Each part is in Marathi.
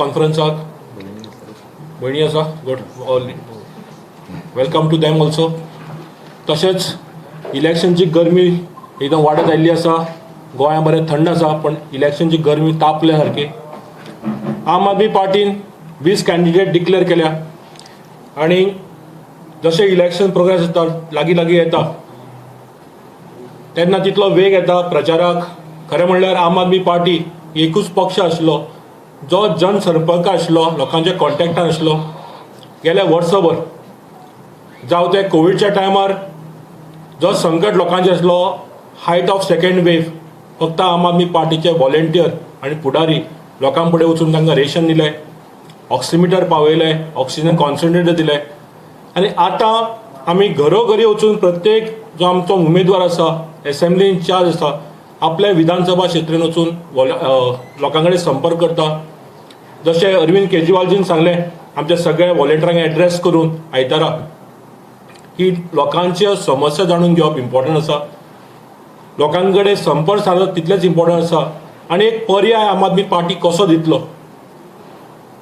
कॉन्फरन्साक भयणी आसा good all welcome to them also. तशेंच इलेक्शनची गरमी एकदम वाडत आयिल्ली आसा. गोंया बरें थंड आसा पण इलेक्शनची गरमी तापल्या सारकी. आम आदमी पार्टीन 20 कॅन्डिडेट डिक्लेअर केल्या आणि जशें इलेक्शन प्रोग्रेस जाता लागीं लागीं येता तेन्ना तितलो वेग येता प्रचाराक. खरें म्हणल्यार आम आदमी पार्टी एकूच पक्ष आशिल्लो जो जनसंपर्क आशिल्लो, लोकांच्या कॉन्टॅक्टान आशिल्लो गेल्या वर्सभर. जावं ते कोविडच्या टायमार जो संकट लोकांचे आशिल्लो, हायट ऑफ सेकंड वेव, फक्त आम आदमी पार्टीचे व्हॉलेंटियर आनी फुडारी लोकां फुडें वचून तांकां रेशन दिलें, ऑक्सिमिटर पावयलें, ऑक्सिजन कॉन्सन्ट्रेटर दिलें. आनी आतां आमी घरोघरी वचून प्रत्येक जो आमचो उमेदवार आसा, एसेंब्ली इन्चार्ज आसा, आपल्या विधानसभा क्षेत्रांत वचून लोकां कडेन संपर्क करता. जशें अरविंद केजरीवालजीन सांगलें आमच्या सगळ्या व्हॉलेंटियरांक एड्रेस करून आयतारा की लोकांच्यो समस्या जाणून घेवप इम्पॉर्टंट आसा, लोकां कडेन संपर्क सादप तितलेंच इम्पॉर्टंट आसा. आनी एक पर्याय आम आदमी पार्टी कसो दितलो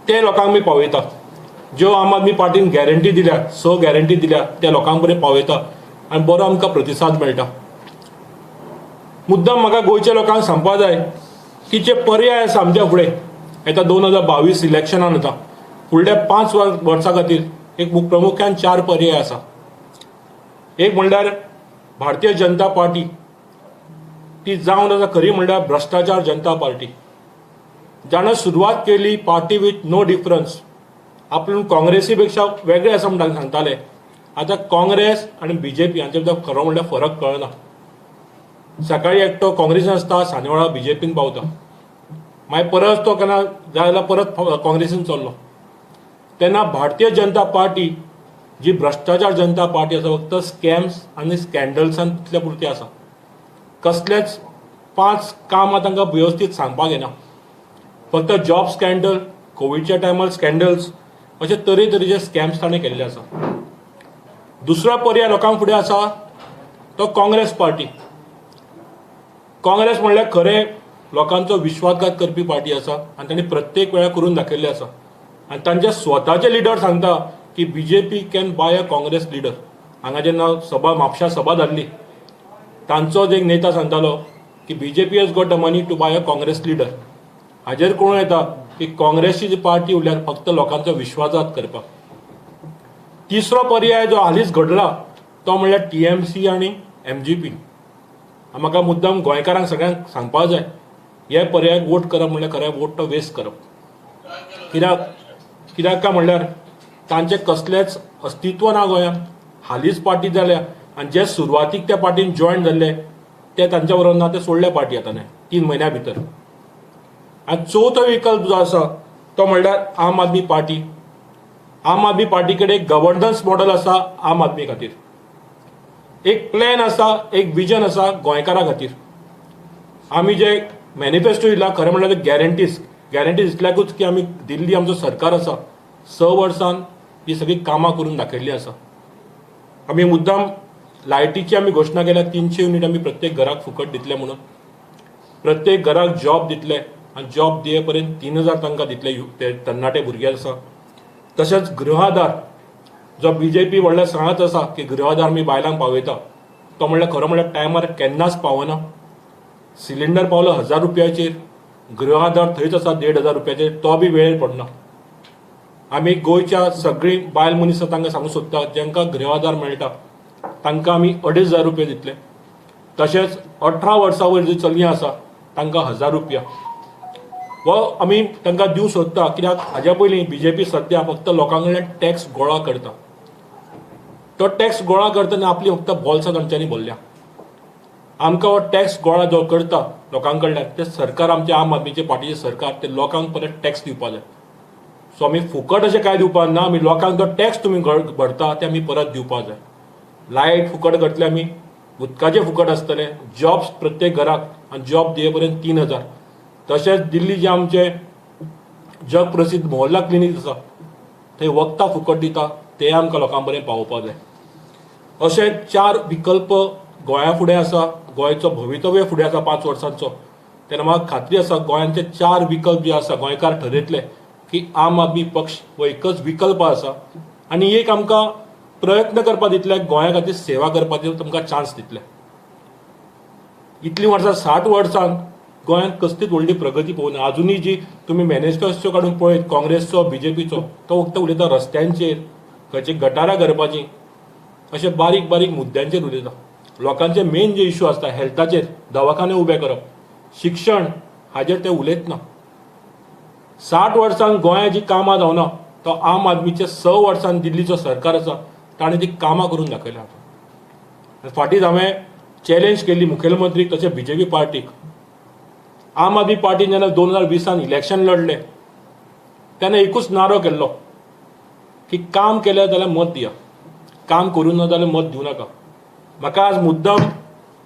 ते लोकांक आमी पावयता. ज्यो आम आदमी पार्टीन गॅरंटी दिल्या, 6 गॅरंटी दिल्या, त्या लोकां पर्यंत पावयता आनी बरो आमकां प्रतिसाद मेळटा. मुद्दाम म्हाका गोंयच्या लोकांक सांगपा जाय की जे पर्याय आसा आमच्या फुडें येता 2022 इलेक्शनान येता, फुडल्या 5 वर्सां खातीर एक प्रामुख्यान 4 पर्याय आसा. एक म्हणल्यार भारतीय जनता पार्टी, ती जावन आसा खरी म्हणल्यार भ्रश्टाचार जनता पार्टी. जाणें सुरवात केली पार्टी विथ नो डिफरन्स, आपूण काँग्रेसी पेक्षा वेगळे आसा म्हणून सांगताले. आतां काँग्रेस आनी बीजेपी हांचे भितर खरो म्हणल्यार फरक कळना. सकाळी एकटो काँग्रेसीन आसता, सांजे वेळार बीजेपीन पावता, मागीर परत तो केन्ना जाय जाल्यार परत काँग्रेसीन चल्लो. तेन्ना भारतीय जनता पार्टी जी भ्रश्टाचार जनता पार्टी आसा, फक्त स्कॅम्स आनी स्कॅन्डल्सान तितल्या पुरती आसा. कसलेच 5 कामां तांकां वेवस्थीत सांगपाक येना. फक्त जॉब स्कॅन्डल, कोविडच्या टायमार स्कॅन्डल्स, अशे तरेतरेचे स्कॅम्स ताणें केल्ले आसा. दुसरो पर्याय लोकांक फुडें आसा तो काँग्रेस पार्टी. काँग्रेस म्हणल्यार खरें लोकांचो विश्वासघात करपी पार्टी आसा आनी तांणी प्रत्येक वेळार करून दाखयल्लें आसा. आनी तांचे स्वताचे लिडर सांगता की BJP can buy a Congress leader. हांगा जेन्ना म्हापशा सभा जाल्ली, तांचोच एक नेता सांगतालो की BJP has got the money to buy a Congress leader. हाजेर कळून येता की काँग्रेसची जी पार्टी उरल्यार फक्त लोकांचो विश्वासघात करपाक. तिसरो पर्याय जो हालींच घडला तो म्हणल्यार TMC आनी MGP. म्हाका मुद्दाम गोंयकारांक सगळ्यांक सांगपाक जाय, हे पर्यायाक वोट करप म्हणल्यार खरें वोट तो वेस्ट करप. कित्याक काय म्हणल्यार तांचें कसलेंच अस्तित्व ना गोंयांत. हालींच पार्टी जाल्या आनी जे सुरवातीक त्या पार्टीन जॉयन जाल्ले ते तांच्या बरोबर ना, ते सोडले पार्टी आतां 3 म्हयन्या भितर. आनी चवथो विकल्प जो आसा तो म्हणल्यार आम आदमी पार्टी. आम आदमी पार्टी कडेन एक गव्हर्नन्स मॉडल आसा आम आदमी खातीर, एक प्लॅन आसा, एक विजन आसा गोंयकारां खातीर. आमी जे मॅनिफेस्टो दिला खरें म्हणल्यार गॅरंटीज दितल्याकूच की आमी दिल्ली आमचो सरकार आसा 6 वर्सान ही सगळी कामां करून दाखयल्ली आसा. आमी मुद्दाम लायटीची आमी घोशणा केल्या 300 युनिट आमी प्रत्येक घराक फुकट दितले म्हणून. प्रत्येक घराक जॉब दितले आनी जॉब दिये पर्यंत 3000 तांकां दितले ते तरणाटे भुरगे आसा. तशेंच गृहाधार जो बीजेपी व्हडलें सांगत आसा की गृहाधार आमी बायलांक पावयता, तो म्हणल्यार खरो म्हणल्यार टायमार केन्नाच पावना. सिलिंडर पावलो 1000 रुपयाचेर, गृहाधार थंयच आसा 1500 रुपयाचेर, तो बी वेळेर पडना. आमी गोंयच्या सगळी बायल मनीस तांकां सांगूंक सोदता जेंकां गृहाधार मेळटा तांकां आमी 2500 रुपया दितले. तशेंच 18 वर्सां वयर जी चलयां आसा तांकां 1000 रुपया हो आमी तांकां दिवंक सोदता. कित्याक हाज्या पयलीं बीजेपी सद्या फक्त लोकां कडल्यान टॅक्स गोळा करता. तो टॅक्स गोळा करतना आपली फक्त बॉल्सां तांच्यांनी भरल्या. आमकां हो टॅक्स गोळा जो करता लोकां कडल्यान ते सरकार, आमचे आम आदमीचे पार्टीचे सरकार, ते लोकांक परत टॅक्स दिवपा जाय. सो आमी फुकट अशें कांय दिवपाक ना. आमी लोकांक जो टॅक्स तुमी भरता ते आमी परत दिवपाक जाय. लायट फुकट करतले आमी, उदकाचें फुकट आसतलें, जॉब्स प्रत्येक घराक आनी जॉब दिये पर्यंत 3000. तशेंच दिल्ली जे आमचे जग प्रसिद्ध मोहल्ला क्लिनीक आसा थंय वखदां फुकट दिता, ते आमकां लोकां पर्यंत पावोवपाक जाय. अशे 4 विकल्प गोंया फुडें आसा. गोंयचो भवितव्य फुडें आसा 5 वर्सांचो. तेन्ना म्हाका खात्री आसा गोंयांचे 4 विकल्प जे आसा गोंयकार ठरयतले की आम आदमी पक्ष हो एकच विकल्प आसा आनी एक आमकां प्रयत्न करपा दितले, गोंया खातीर सेवा करपाचो तुमकां चान्स दितले. इतलीं वर्सां 60 वर्सां गोंयांत कसलीच व्हडली प्रगती पळोवना. अजुनूय जी तुमी मॅनिफेस्टो काडून पळयत काँग्रेसचो बीजेपीचो, तो फक्त उलयता रस्त्यांचेर, खंयची गटारां करपाची, अशे बारीक बारीक मुद्द्यांचेर उलयता. लोकांचे मेन जे इश्यू आसता हेल्थाचेर, दवाखाने उबे करप, शिक्षण, हाजेर ते उलयत ना. 60 वर्सांक गोंया जी कामां जावना, तो आम आदमीचे 6 वर्सांत दिल्लीचो सरकार आसा ताणें ती कामां करून दाखयल्या. फाटींच हांवें चॅलेंज केल्ली मुखेलमंत्रीक तशें बीजेपी पार्टीक. आम आदमी पार्टीन जेन्ना 2020 इलेक्शन लढलें तेन्ना एकूच नारो केल्लो की काम केलें जाल्यार मत दिया, काम करूं ना जाल्यार मत दिवं नाका. म्हाका आज मुद्दम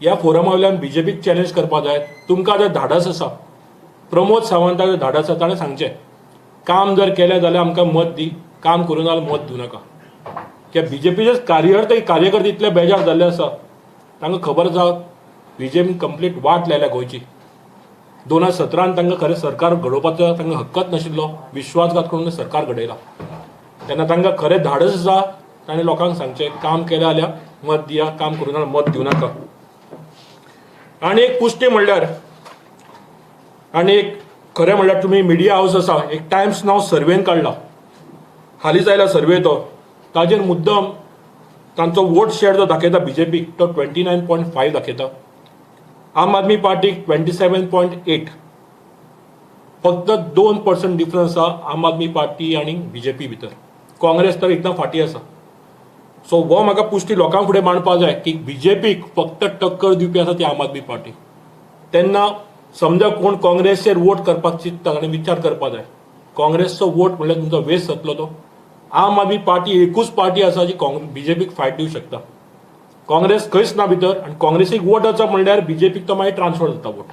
ह्या फोरमा वयल्यान बीजेपीक चॅलेंज करपा जाय. तुमकां जर धाडस आसा, प्रमोद सावंताक धाडस आसा, ताणें सांगचें काम जर केलें जाल्यार आमकां मत दी, काम करूं ना जाल्यार मत दिवं नाका. कित्याक बीजेपीचे कार्यकर्ते इतले बेजार जाल्ले आसा, तांकां खबर आसा बीजेपीन कंप्लीट वाट लायल्या गोंयची. 2017 तांकां खरें सरकार घडोवपाचो तांकां हक्कच नाशिल्लो, विश्वासघात करून सरकार घडयला. तेन्ना तांकां खरें धाडस आसा, ताणें लोकांक सांगचें काम केलें जाल्यार मत दिया, काम करूं ना मत दिवं नाका. आनी एक पुश्टी म्हणल्यार, आनी एक खरें म्हणल्यार तुमी मिडिया हाऊस आसा, एक टायम्स नांव सर्वेन काडला, हालींच आयला सर्वे तो, ताजेर मुद्दम तांचो वोट शेअर जो दाखयता बीजेपीक तो 29.5 दाखयता, आम आदमी पार्टीक 27.8. फक्त 2% डिफरन्स आसा आम आदमी पार्टी आनी बीजेपी भितर. काँग्रेस तर एकदम फाटी आसा. सो हो म्हाका पुश्टी लोकां फुडें मांडपा जाय की बीजेपीक फक्त टक्कर दिवपी आसा ती आम आदमी पार्टी. तेन्ना समजा कोण काँग्रेसचेर वोट करपाक चिंतता ताणें विचार करपा जाय. काँग्रेसचो वोट म्हणल्यार तुमचो वेस्ट जातलो तो. आम आदमी पार्टी एकूच पार्टी आसा जी बीजेपीक फायट दिवंक शकता. काँग्रेस खंयच ना भितर, आनी काँग्रेसीक वोट वचप म्हणल्यार बीजेपीक तो मागीर ट्रान्सफर जाता वोट.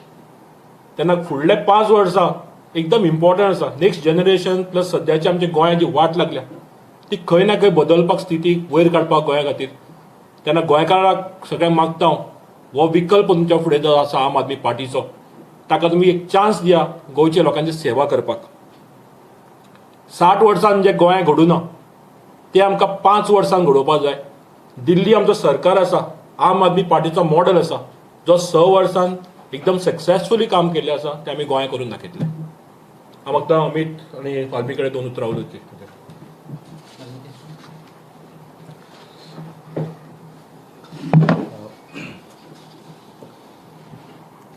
तेन्ना फुडले 5 वर्सां एकदम इम्पॉर्टंट आसा. नेक्स्ट जनरेशन प्लस सद्याची आमच्या गोंयाची वाट लागल्या ती खंय ना खंय बदलपाक, स्थिती वयर काडपाक गोंया खातीर. तेन्ना गोंयकारांक सगळ्यांक मागता हो विकल्प तुमच्या फुडें जो आसा आम आदमी पार्टीचो, ताका तुमी एक चान्स दिया गोंयच्या लोकांची सेवा करपाक. 60 वर्सांत जे गोंया घडूना ते आमकां 5 वर्सांत घडोवपाक जाय. दिल्ली आमचो सरकार आसा, आम आदमी पार्टीचो मॉडेल आसा, जो 6 वर्सांत एकदम सक्सेसफुली काम केल्लें आसा, तें आमी गोंया करून दाखयतले. हांव मागता अमित आनी फाल्मी कडेन 2 उतरां उलोवची.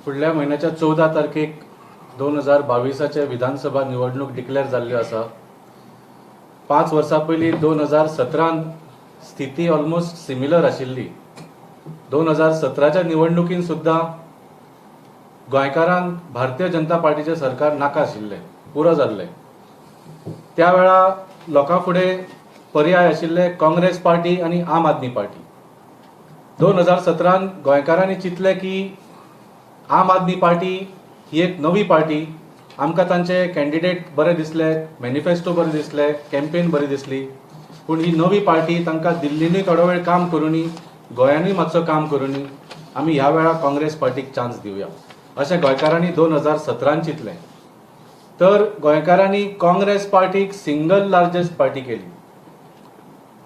फुडल्या म्हयन्याच्या 14 तारखेक 2022 विधानसभा निवडणूक डिक्लेअर जाल्ल्यो आसा. 5 वर्सां पयलीं 2017 स्थिती ऑलमोस्ट सिमिलर आशिल्ली. 2017च्या निवडणुकीन सुद्दां गोंयकारांक भारतीय जनता पार्टीचें सरकार नाका आशिल्लें, पुरो जाल्लें. त्या वेळा लोकां फुडें पर्याय आशिल्ले काँग्रेस पार्टी आनी आम आदमी पार्टी. 2017 गोंयकारांनी चिंतलें की आम आदमी पार्टी ही एक नवी पार्टी. आमकां तांचे कॅन्डिडेट बरे दिसले, मॅनिफेस्टो बरे दिसले, कॅम्पेन बरी दिसली. पूण ही नवी पार्टी तांकां दिल्लीनूय थोडो वेळ काम करुनी, गोंयानूय मातसो काम करुनी आमी ह्या वेळा काँग्रेस पार्टीक चान्स दिवया अशें गोंयकारांनी 2017 चिंतलें. तर गोंयकारांनी काँग्रेस पार्टीक सिंगल लार्जस्ट पार्टी केली.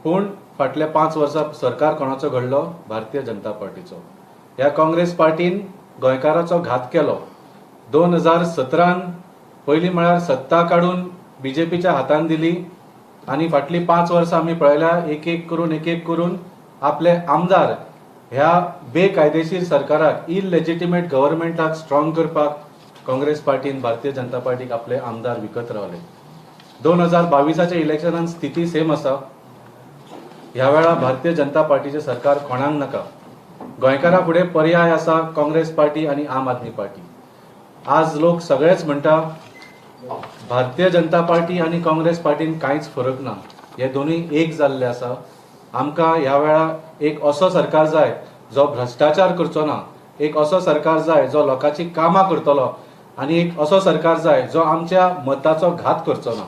पूण फाटल्या 5 वर्सां सरकार कोणाचो घडलो? भारतीय जनता पार्टीचो. ह्या काँग्रेस पार्टीन गोंयकाराचो घात केलो. 2017 पयलीं म्हळ्यार सत्ता काडून बीजेपीच्या हातान दिली आनी फाटली 5 वर्सां आमी पळयल्या एक एक करून आपले आमदार ह्या बेकायदेशीर सरकाराक, इललेजिटिमेट गव्हर्नमेंटाक स्ट्रॉंग करपाक काँग्रेस पार्टीन, भारतीय जनता पार्टीक आपले आमदार विकत रावले. 2022च्या इलेक्शनान स्थिती सेम आसा. ह्या वेळा भारतीय जनता पार्टीचे सरकार कोणाक नाका. गोंयकारा फुडें पर्याय आसा काँग्रेस पार्टी आनी आम आदमी पार्टी. आज लोक सगळेच म्हणटा भारतीय जनता पार्टी आनी काँग्रेस पार्टीन कांयच फरक ना, हे दोनूय एक जाल्ले आसा. आमकां ह्या वेळा एक असो सरकार जाय जो भ्रष्टाचार करचो ना, एक असो सरकार जाय जो लोकांची कामां करतलो, आनी एक असो सरकार जाय जो आमच्या मताचो घात करचो ना.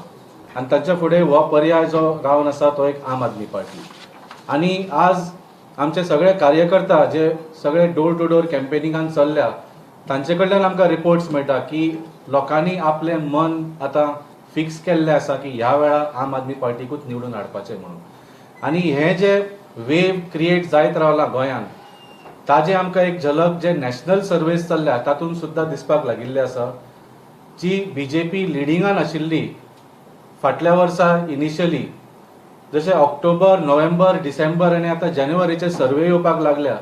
आनी ताचे फुडें हो पर्याय जो रावन आसा तो एक आम आदमी पार्टी. आनी आज आमचे सगळे कार्यकर्ता जे सगळे डोर टू डोर कॅम्पेनिंगान चल्ल्या, तांचे कडल्यान आमकां रिपोर्ट्स मेळटा की लोकांनी आपलें मन आतां फिक्स केल्लें आसा की ह्या वेळा आम आदमी पार्टीकूच निवडून हाडपाचें म्हणून. आनी हे जे वेव क्रिएट जायत रावला गोंयांत, ताजे आमकां एक झलक जे नॅशनल सर्वेस चल्ल्या तातूंत सुद्दां दिसपाक लागिल्ले आसा. जी बीजेपी लिडिंगान आशिल्ली फाटल्या वर्सा इनिशियली, जशें ऑक्टोबर, नोव्हेंबर, डिसेंबर आनी आतां जानेवारीचे सर्वे येवपाक लागल्या,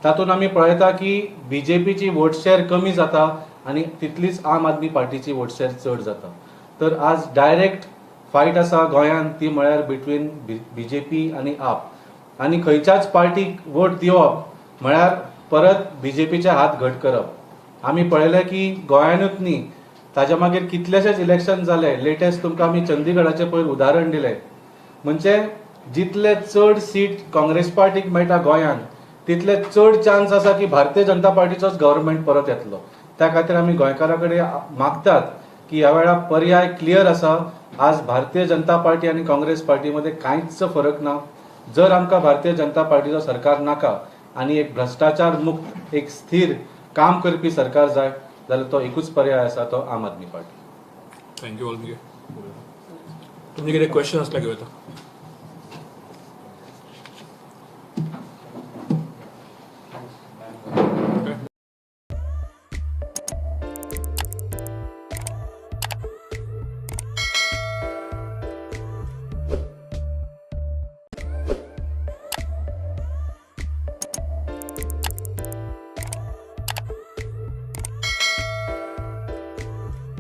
तातूंत आमी पळयता की बीजेपीची वोट शेअर कमी जाता आनी तितलीच आम आदमी पार्टीची वोट शेअर चड जाता. तर आज डायरेक्ट फायट आसा गोंयांत, ती म्हळ्यार बिटवीन बीजेपी आनी आप. आनी खंयच्याच पार्टीक वोट दिवप म्हळ्यार परत बीजेपीचे हात घट करप. आमी पळयलें की गोंयानूच न्ही, ताच्या मागीर कितलेशेच इलेक्शन जाले. लेटेस्ट तुमकां आमी चंदीगडाचें पयर उदाहरण दिलें. म्हणजे जितले चड सीट काँग्रेस पार्टीक मेळटा गोंयांत, तितले चड चान्स आसा की भारतीय जनता पार्टीचोच गव्हर्नमेंट परत येतलो. त्या खातीर आमी गोंयकारां कडेन मागतात की ह्या वेळा पर्याय क्लियर आसा. आज भारतीय जनता पार्टी आनी काँग्रेस पार्टी मध्ये कांयच फरक ना. जर आमकां भारतीय जनता पार्टीचो सरकार नाका आनी एक भ्रष्टाचार मुक्त, एक स्थिर काम करपी सरकार जाय, जाल्यार तो एकूच पर्याय आसा, तो आम आदमी पार्टी. Thank you all. तुमचे कितें क्वेश्चन आसल्यार घेवं येता.